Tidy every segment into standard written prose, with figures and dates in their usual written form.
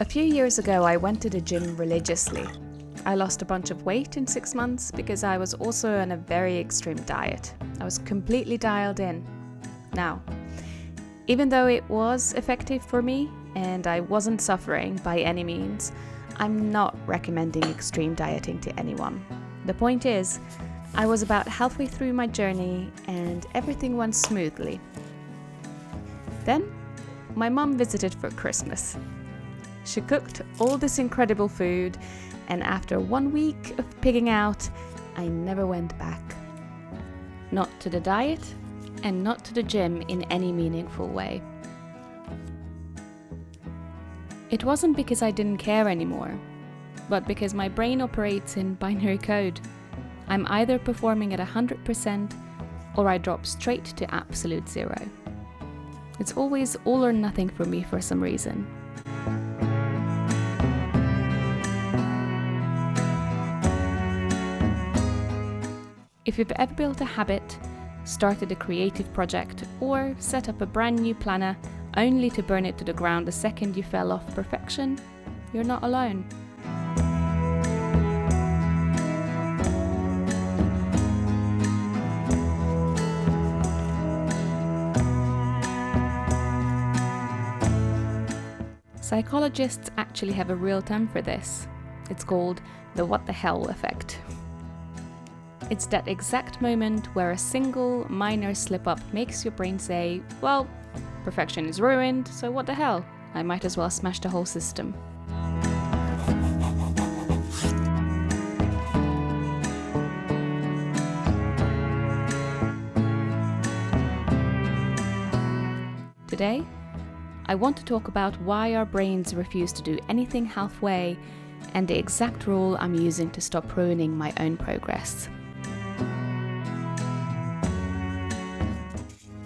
A few years ago, I went to the gym religiously. I lost a bunch of weight in 6 months because I was also on a very extreme diet. I was completely dialed in. Now, even though it was effective for me and I wasn't suffering by any means, I'm not recommending extreme dieting to anyone. The point is, I was about halfway through my journey and everything went smoothly. Then, my mum visited for Christmas. She cooked all this incredible food, and after 1 week of pigging out, I never went back. Not to the diet, and not to the gym in any meaningful way. It wasn't because I didn't care anymore, but because my brain operates in binary code. I'm either performing at 100% or I drop straight to absolute zero. It's always all or nothing for me for some reason. If you've ever built a habit, started a creative project, or set up a brand new planner only to burn it to the ground the second you fell off perfection, you're not alone. Psychologists actually have a real term for this. It's called the what the hell effect. It's that exact moment where a single minor slip-up makes your brain say, well, perfection is ruined, so what the hell? I might as well smash the whole system. Today, I want to talk about why our brains refuse to do anything halfway and the exact rule I'm using to stop ruining my own progress.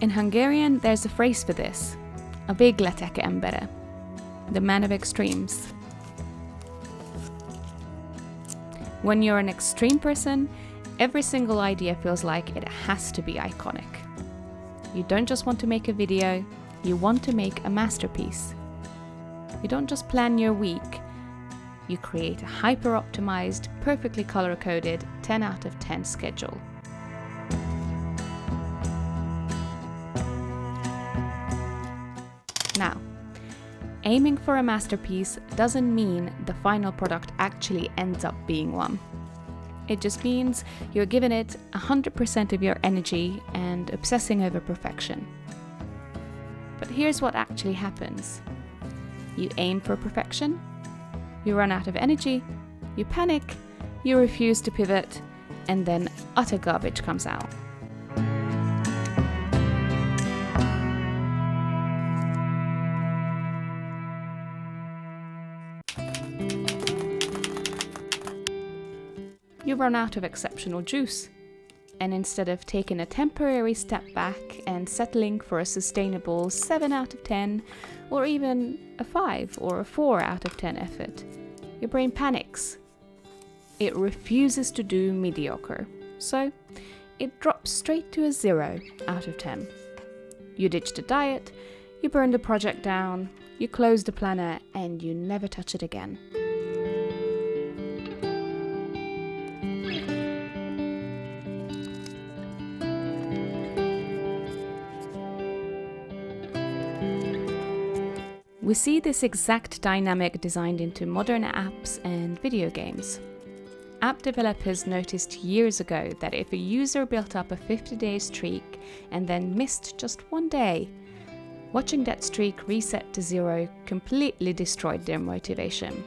In Hungarian, there's a phrase for this, a végletek embere, the man of extremes. When you're an extreme person, every single idea feels like it has to be iconic. You don't just want to make a video, you want to make a masterpiece. You don't just plan your week, you create a hyper-optimized, perfectly color-coded 10 out of 10 schedule. Now, aiming for a masterpiece doesn't mean the final product actually ends up being one. It just means you're giving it 100% of your energy and obsessing over perfection. But here's what actually happens. You aim for perfection, you run out of energy, you panic, you refuse to pivot, and then utter garbage comes out. You run out of exceptional juice, and instead of taking a temporary step back and settling for a sustainable 7 out of 10, or even a 5 or a 4 out of 10 effort, your brain panics. It refuses to do mediocre, so it drops straight to a 0 out of 10. You ditch the diet, you burn the project down, you close the planner, and you never touch it again. We see this exact dynamic designed into modern apps and video games. App developers noticed years ago that if a user built up a 50-day streak and then missed just 1 day, watching that streak reset to 0 completely destroyed their motivation.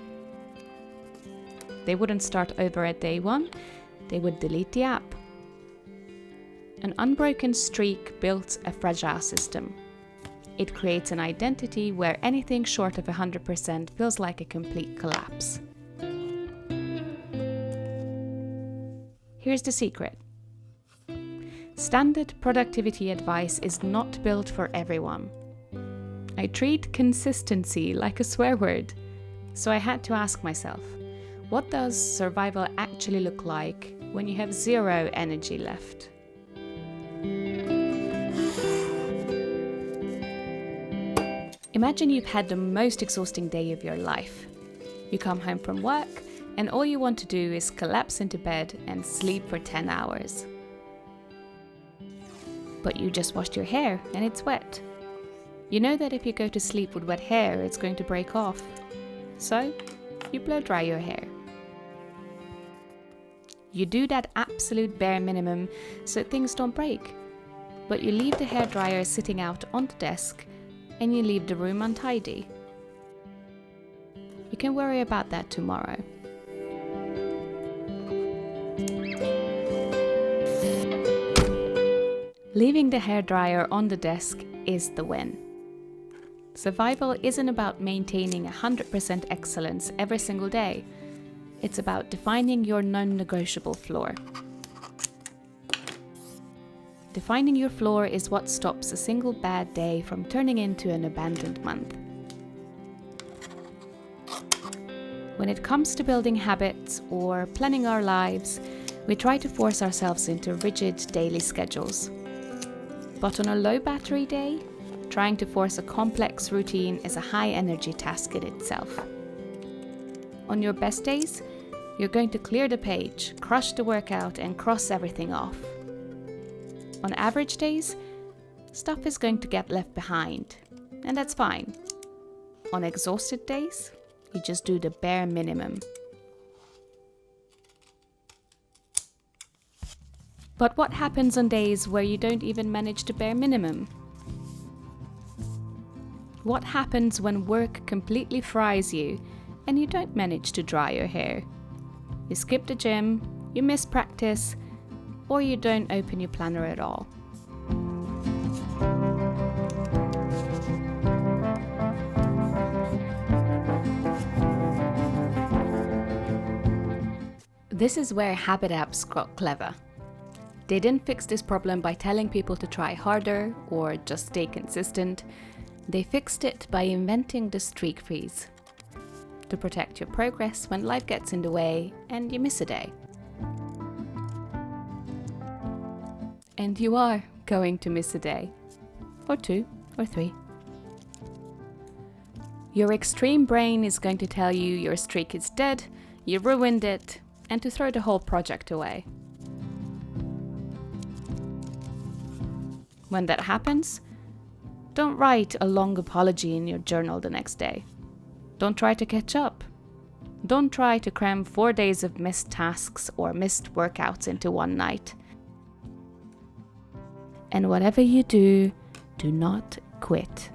They wouldn't start over at day 1, they would delete the app. An unbroken streak builds a fragile system. It creates an identity where anything short of 100% feels like a complete collapse. Here's the secret. Standard productivity advice is not built for everyone. I treat consistency like a swear word, so I had to ask myself, what does survival actually look like when you have 0 energy left? Imagine you've had the most exhausting day of your life. You come home from work and all you want to do is collapse into bed and sleep for 10 hours. But you just washed your hair and it's wet. You know that if you go to sleep with wet hair, it's going to break off. So, you blow dry your hair. You do that absolute bare minimum so things don't break. But you leave the hairdryer sitting out on the desk and you leave the room untidy. You can worry about that tomorrow. Leaving the hairdryer on the desk is the win. Survival isn't about maintaining 100% excellence every single day. It's about defining your non-negotiable floor. Defining your floor is what stops a single bad day from turning into an abandoned month. When it comes to building habits or planning our lives, we try to force ourselves into rigid daily schedules. But on a low battery day, trying to force a complex routine is a high energy task in itself. On your best days, you're going to clear the page, crush the workout, and cross everything off. On average days, stuff is going to get left behind, and that's fine. On exhausted days, you just do the bare minimum. But what happens on days where you don't even manage the bare minimum? What happens when work completely fries you and you don't manage to dry your hair? You skip the gym, you miss practice, or you don't open your planner at all. This is where habit apps got clever. They didn't fix this problem by telling people to try harder or just stay consistent. They fixed it by inventing the streak freeze to protect your progress when life gets in the way and you miss a day. And you are going to miss a day, or 2, or 3. Your extreme brain is going to tell you your streak is dead, you ruined it, and to throw the whole project away. When that happens, don't write a long apology in your journal the next day. Don't try to catch up. Don't try to cram 4 days of missed tasks or missed workouts into one night. And whatever you do, do not quit.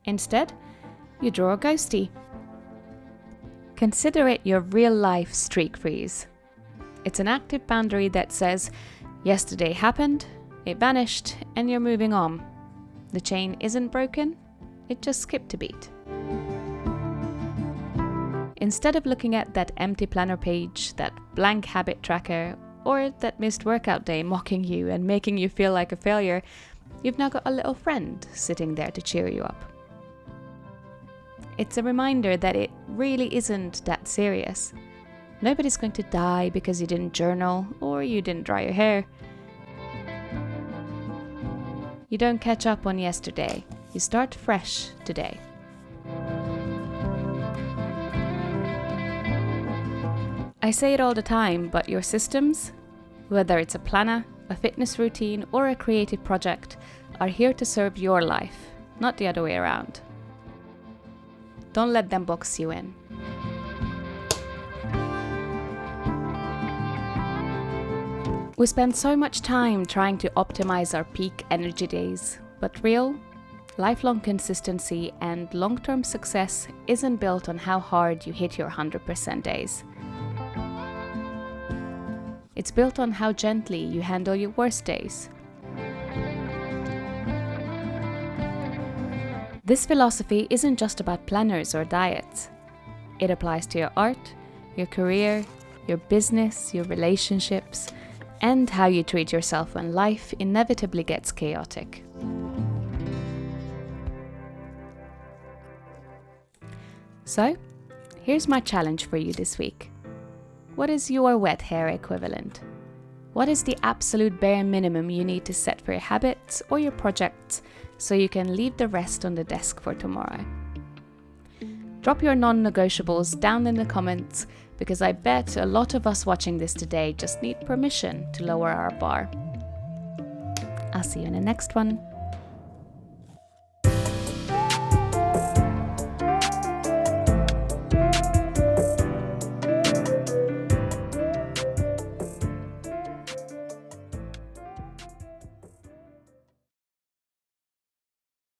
Instead, you draw a ghostie. Consider it your real-life streak freeze. It's an active boundary that says, yesterday happened, it vanished, and you're moving on. The chain isn't broken, it just skipped a beat. Instead of looking at that empty planner page, that blank habit tracker, or that missed workout day mocking you and making you feel like a failure, you've now got a little friend sitting there to cheer you up. It's a reminder that it really isn't that serious. Nobody's going to die because you didn't journal or you didn't dry your hair. You don't catch up on yesterday. You start fresh today. I say it all the time, but your systems, whether it's a planner, a fitness routine, or a creative project, are here to serve your life, not the other way around. Don't let them box you in. We spend so much time trying to optimize our peak energy days, but real, lifelong consistency and long-term success isn't built on how hard you hit your 100% days. It's built on how gently you handle your worst days. This philosophy isn't just about planners or diets. It applies to your art, your career, your business, your relationships, and how you treat yourself when life inevitably gets chaotic. So, here's my challenge for you this week. what is your wet hair equivalent? What is the absolute bare minimum you need to set for your habits or your projects so you can leave the rest on the desk for tomorrow? Drop your non-negotiables down in the comments, because I bet a lot of us watching this today just need permission to lower our bar. I'll see you in the next one.